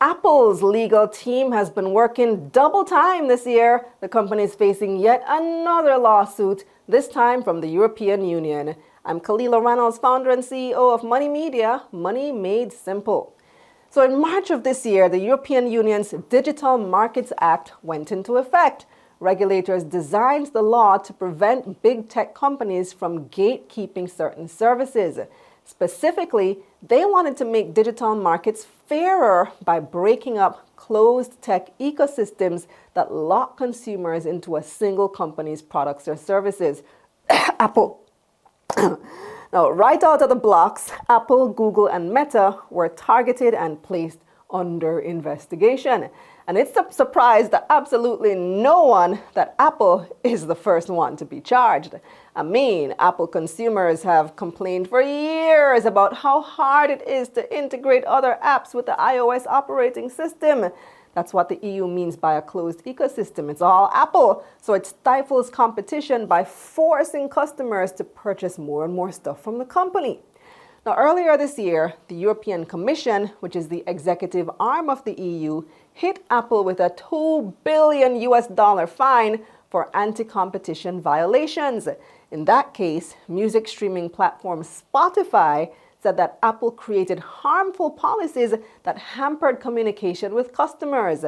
Apple's legal team has been working double time this year. The company is facing yet another lawsuit, this time from the European Union. I'm Kalilah Reynolds, founder and CEO of Money Media, Money Made Simple. So in March of this year, the European Union's Digital Markets Act went into effect. Regulators designed the law to prevent big tech companies from gatekeeping certain services. Specifically, they wanted to make digital markets fairer by breaking up closed tech ecosystems that lock consumers into a single company's products or services. Apple. Now, right out of the blocks, Apple, Google, and Meta were targeted and placed under investigation. And it's a surprise to absolutely no one that Apple is the first one to be charged. I mean, Apple consumers have complained for years about how hard it is to integrate other apps with the iOS operating system. That's what the EU means by a closed ecosystem. It's all Apple, so it stifles competition by forcing customers to purchase more and more stuff from the company. Now, earlier this year, the European Commission, which is the executive arm of the EU, hit Apple with a $2 billion fine for anti-competition violations. In that case, music streaming platform Spotify said that Apple created harmful policies that hampered communication with customers.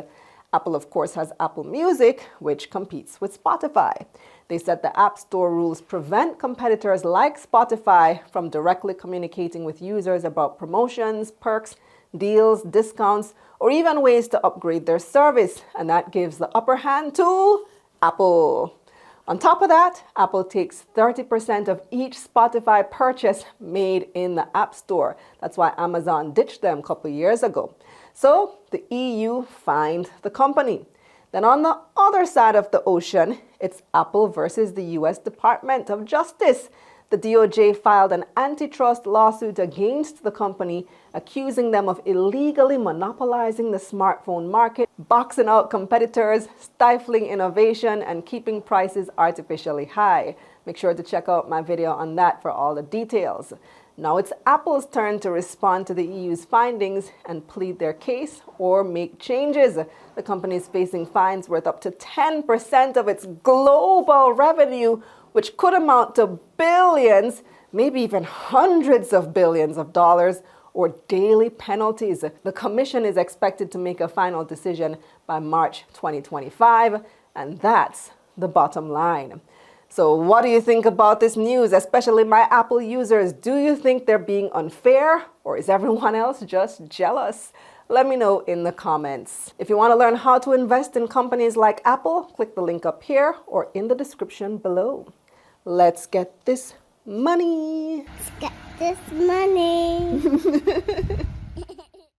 Apple, of course, has Apple Music, which competes with Spotify. They said the App Store rules prevent competitors like Spotify from directly communicating with users about promotions, perks, deals, discounts, or even ways to upgrade their service. And that gives the upper hand to Apple. On top of that, Apple takes 30% of each Spotify purchase made in the App Store. That's why Amazon ditched them a couple of years ago. So the EU fined the company. Then on the other side of the ocean, it's Apple versus the US Department of Justice. The DOJ filed an antitrust lawsuit against the company, accusing them of illegally monopolizing the smartphone market, boxing out competitors, stifling innovation, and keeping prices artificially high. Make sure to check out my video on that for all the details. Now it's Apple's turn to respond to the EU's findings and plead their case or make changes. The company is facing fines worth up to 10% of its global revenue, which could amount to billions, maybe even hundreds of billions of dollars, or daily penalties. The Commission is expected to make a final decision by March 2025, and that's the bottom line. So what do you think about this news, especially my Apple users? Do you think they're being unfair, or is everyone else just jealous? Let me know in the comments. If you want to learn how to invest in companies like Apple, click the link up here or in the description below. Let's get this money. Let's get this money.